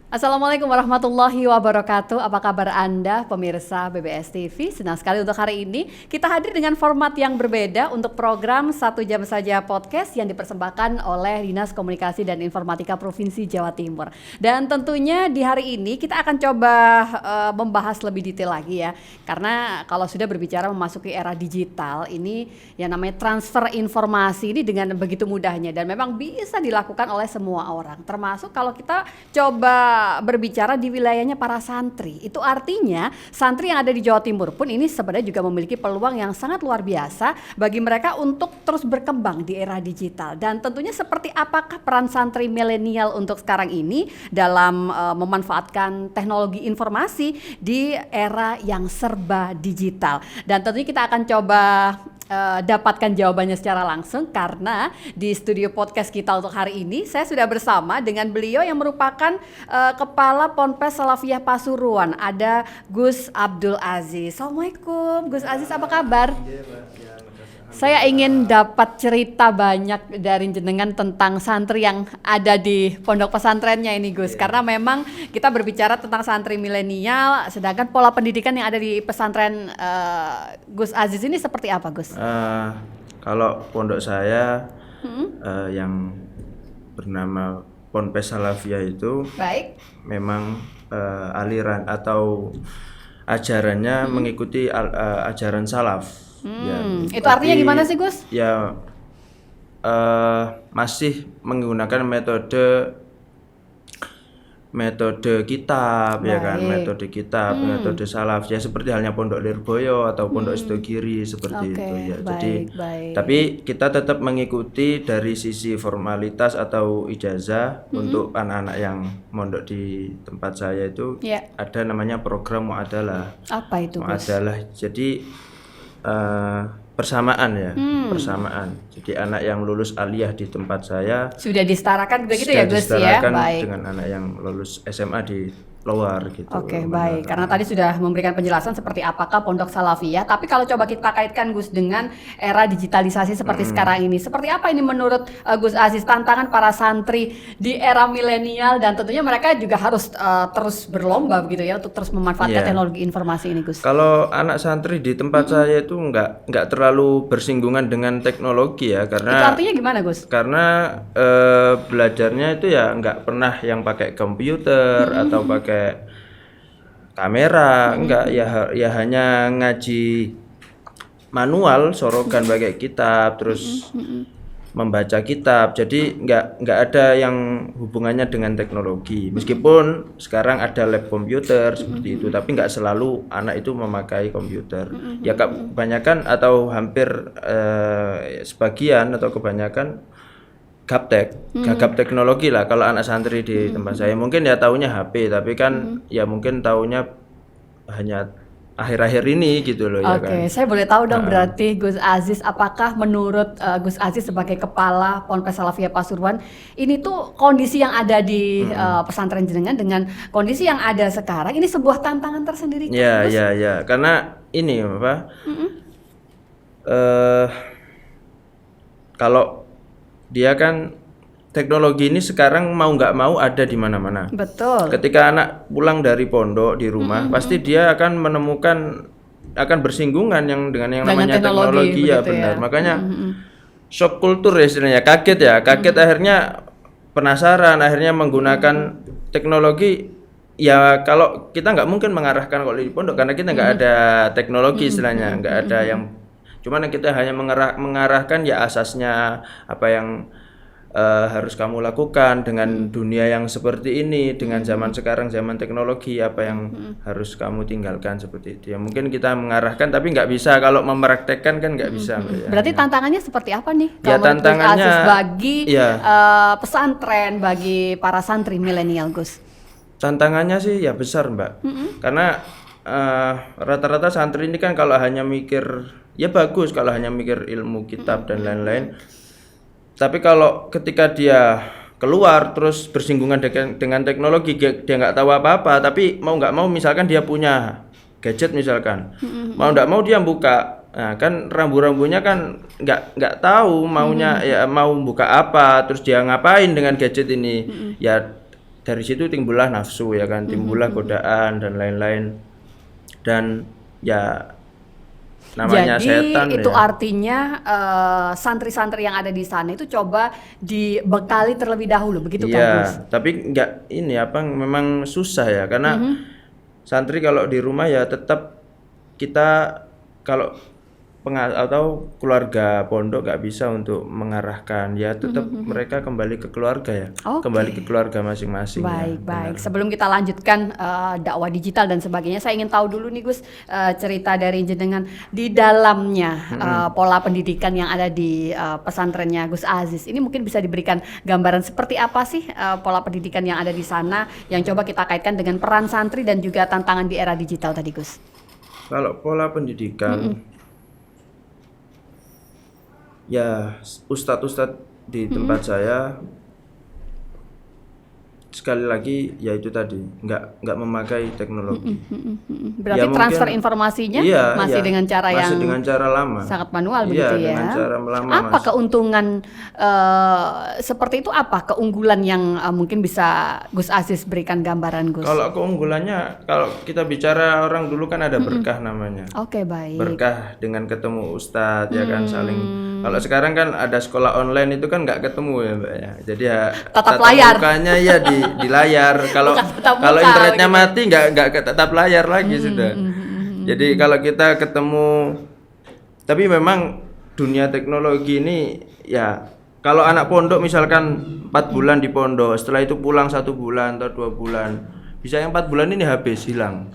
Assalamualaikum warahmatullahi wabarakatuh. Apa kabar Anda pemirsa BBS TV? Senang sekali untuk hari ini kita hadir dengan format yang berbeda untuk program 1 jam saja podcast yang dipersembahkan oleh Dinas Komunikasi dan Informatika Provinsi Jawa Timur. Dan tentunya di hari ini kita akan coba membahas lebih detail lagi ya. Karena kalau sudah berbicara memasuki era digital, ini yang namanya transfer informasi ini dengan begitu mudahnya dan memang bisa dilakukan oleh semua orang. Termasuk kalau kita coba berbicara di wilayahnya para santri. Itu artinya santri yang ada di Jawa Timur pun ini sebenarnya juga memiliki peluang yang sangat luar biasa bagi mereka untuk terus berkembang di era digital. Dan tentunya seperti apakah peran santri milenial untuk sekarang ini dalam memanfaatkan teknologi informasi di era yang serba digital. Dan tentunya kita akan coba dapatkan jawabannya secara langsung karena di studio podcast kita untuk hari ini saya sudah bersama dengan beliau yang merupakan Kepala Ponpes Salafiyah Pasuruan, ada Gus Abdul Aziz. Assalamualaikum Gus Aziz, apa kabar? Saya ingin dapat cerita banyak dari jenengan tentang santri yang ada di pondok pesantrennya ini Gus, karena memang kita berbicara tentang santri milenial, sedangkan pola pendidikan yang ada di pesantren Gus Aziz ini seperti apa Gus? Kalau pondok saya yang bernama Ponpes Salafiyah itu Baik. memang aliran atau ajarannya mengikuti ajaran salaf. Ya, itu artinya gimana sih Gus? Ya masih menggunakan metode kitab. Baik. Ya kan, metode salaf ya, seperti halnya Pondok Lirboyo atau Pondok Sidogiri seperti itu ya. Jadi tapi kita tetap mengikuti dari sisi formalitas atau ijazah untuk anak-anak yang mondok di tempat saya itu ada namanya program muadalah. Apa itu Gus? Muadalah. Jadi persamaan ya, persamaan. Jadi anak yang lulus aliyah di tempat saya sudah disetarakan begitu ya Gus ya. Baik. Dengan anak yang lulus SMA di luar gitu. Oke, baik. Karena tadi sudah memberikan penjelasan seperti apakah Pondok Salafiyah, tapi kalau coba kita kaitkan Gus dengan era digitalisasi seperti sekarang ini, seperti apa ini menurut Gus Aziz tantangan para santri di era milenial, dan tentunya mereka juga harus terus berlomba begitu ya untuk terus memanfaatkan teknologi informasi ini Gus. Kalau anak santri di tempat saya itu nggak terlalu bersinggungan dengan teknologi ya, karena itu artinya gimana Gus? Karena belajarnya itu ya nggak pernah yang pakai komputer atau pakai kamera, enggak ya hanya ngaji manual, sorogan pakai kitab, terus membaca kitab. Jadi nggak ada yang hubungannya dengan teknologi. Meskipun sekarang ada lab komputer seperti itu, tapi nggak selalu anak itu memakai komputer. Ya kebanyakan atau hampir sebagian atau kebanyakan gagap teknologi lah kalau anak santri di tempat saya. Mungkin ya taunya HP, tapi kan ya mungkin taunya hanya akhir-akhir ini gitu loh. Oke, saya boleh tahu dong berarti Gus Aziz, apakah menurut Gus Aziz sebagai Kepala Ponpes Salafiyah Pasuruan, ini tuh kondisi yang ada di pesantren jenengan dengan kondisi yang ada sekarang ini sebuah tantangan tersendiri? Ya, karena ini apa? Kalau dia kan teknologi ini sekarang mau nggak mau ada di mana-mana. Betul. Ketika anak pulang dari pondok di rumah, pasti dia akan bersinggungan dengan yang namanya teknologi ya, benar. Makanya shock kultur ya istilahnya, kaget akhirnya penasaran, akhirnya menggunakan teknologi. Ya kalau kita nggak mungkin mengarahkan kalau di pondok karena kita nggak ada teknologi istilahnya, nggak ada yang, cuman kita hanya mengarahkan ya asasnya apa yang harus kamu lakukan dengan dunia yang seperti ini, dengan zaman sekarang, zaman teknologi, apa yang harus kamu tinggalkan seperti itu. Ya mungkin kita mengarahkan, tapi nggak bisa kalau mempraktekkan kan nggak bisa. Berarti tantangannya seperti apa nih? Ya tantangannya Aziz bagi pesantren, bagi para santri milenial Gus. Tantangannya sih ya besar Mbak, karena rata-rata santri ini kan kalau hanya mikir, ya bagus kalau hanya mikir ilmu kitab dan lain-lain. Tapi kalau ketika dia keluar terus bersinggungan dengan teknologi, dia nggak tahu apa-apa, tapi mau nggak mau misalkan dia punya gadget misalkan, mau nggak mau dia buka, nah kan rambu-rambunya kan nggak tahu maunya ya mau buka apa, terus dia ngapain dengan gadget ini, ya dari situ timbullah nafsu ya kan, timbullah godaan dan lain-lain, dan ya namanya Jadi setan itu ya. artinya santri-santri yang ada di sana itu coba dibekali terlebih dahulu, begitu Kak Gus? Iya, tapi nggak ini apa, memang susah ya karena santri kalau di rumah ya tetap kita, kalau atau keluarga pondok nggak bisa untuk mengarahkan, ya tetap mereka kembali ke keluarga ya, Oke. kembali ke keluarga masing-masing ya. Baik, baik. Sebelum kita lanjutkan dakwah digital dan sebagainya, saya ingin tahu dulu nih Gus, cerita dari jenengan di dalamnya pola pendidikan yang ada di pesantrennya Gus Aziz. Ini mungkin bisa diberikan gambaran seperti apa sih pola pendidikan yang ada di sana, yang coba kita kaitkan dengan peran santri dan juga tantangan di era digital tadi Gus. Kalau pola pendidikan, ya ustadz-ustadz di tempat saya sekali lagi ya itu tadi nggak memakai teknologi. Berarti Ya, transfer mungkin informasinya iya, masih iya, dengan cara masih yang dengan cara lama. sangat manual Iya, begitu ya. dengan cara lama, Apa Mas. keuntungan seperti itu, apa keunggulan yang mungkin bisa Gus Aziz berikan gambaran Gus? Kalau keunggulannya, kalau kita bicara orang dulu kan ada berkah namanya. Oke, baik. Berkah dengan ketemu ustadz ya kan, saling. Kalau sekarang kan ada sekolah online itu kan nggak ketemu ya Mbak ya. Jadi ya Tatap layar. mukanya ya di layar. Kalau Bukan tatap kalau muka, internetnya begitu. mati nggak tatap layar lagi sudah. Jadi kalau kita ketemu, tapi memang dunia teknologi ini ya, kalau anak pondok misalkan 4 bulan di pondok, setelah itu pulang 1 bulan atau 2 bulan, bisa yang 4 bulan ini habis, hilang.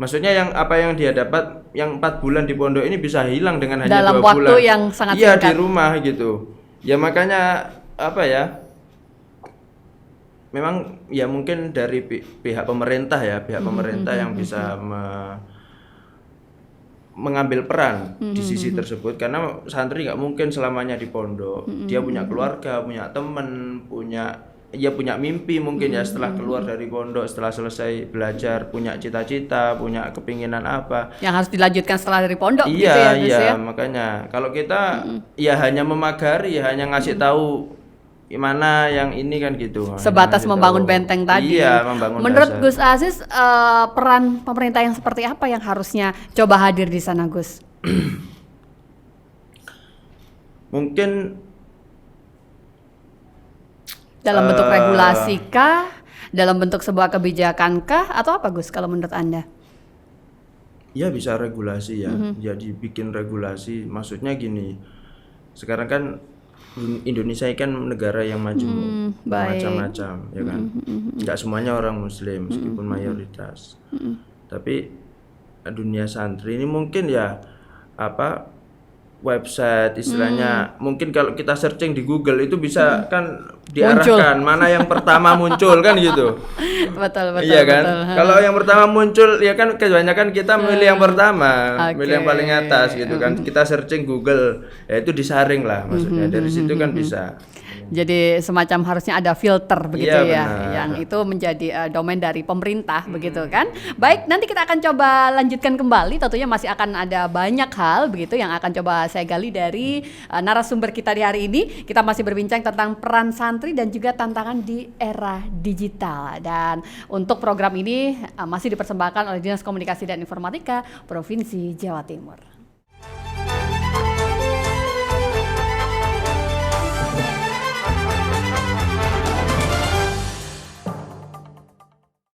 Maksudnya yang apa yang dia dapat yang 4 bulan di pondok ini bisa hilang dengan hanya Dalam 2 waktu bulan. yang sangat iya, singkat. di rumah gitu. Ya makanya apa ya? Memang ya mungkin dari pihak pemerintah ya, pihak pemerintah yang bisa mengambil peran di sisi tersebut, karena santri nggak mungkin selamanya di pondok. Dia punya keluarga, punya teman, punya mimpi mungkin ya setelah keluar dari pondok, setelah selesai belajar, punya cita-cita, punya kepinginan apa Yang harus dilanjutkan setelah dari pondok gitu iya ya Gus iya ya. makanya kalau kita ya hanya memagari, hanya ngasih tahu gimana yang ini kan gitu, Sebatas ngasih membangun tahu. benteng tadi. Iya, membangun Menurut dasar. Gus Aziz, peran pemerintah yang seperti apa yang harusnya coba hadir di sana Gus? Mungkin Dalam bentuk regulasi kah? Dalam bentuk sebuah kebijakan kah? Atau apa Gus kalau menurut Anda? ya bisa regulasi ya, jadi bikin regulasi. Maksudnya gini, sekarang kan Indonesia kan negara yang majemuk, baik. macam-macam ya kan, nggak semuanya orang Muslim meskipun mayoritas, tapi dunia santri ini mungkin ya apa, website istilahnya, mungkin kalau kita searching di Google itu bisa kan diarahkan mana yang pertama muncul kan gitu. Betul. Iya kan? Betul. Kalau yang pertama muncul ya kan kebanyakan kita milih yang pertama, Oke. milih yang paling atas gitu kan. Kita searching Google, ya itu disaring lah maksudnya. Dari situ kan bisa. Jadi semacam harusnya ada filter begitu Iya, ya, benar. yang itu menjadi domain dari pemerintah begitu kan. Baik, nanti kita akan coba lanjutkan kembali. Tentunya masih akan ada banyak hal begitu yang akan coba saya gali dari narasumber kita di hari ini. Kita masih berbincang tentang peran santri dan juga tantangan di era digital. Dan untuk program ini masih dipersembahkan oleh Dinas Komunikasi dan Informatika Provinsi Jawa Timur.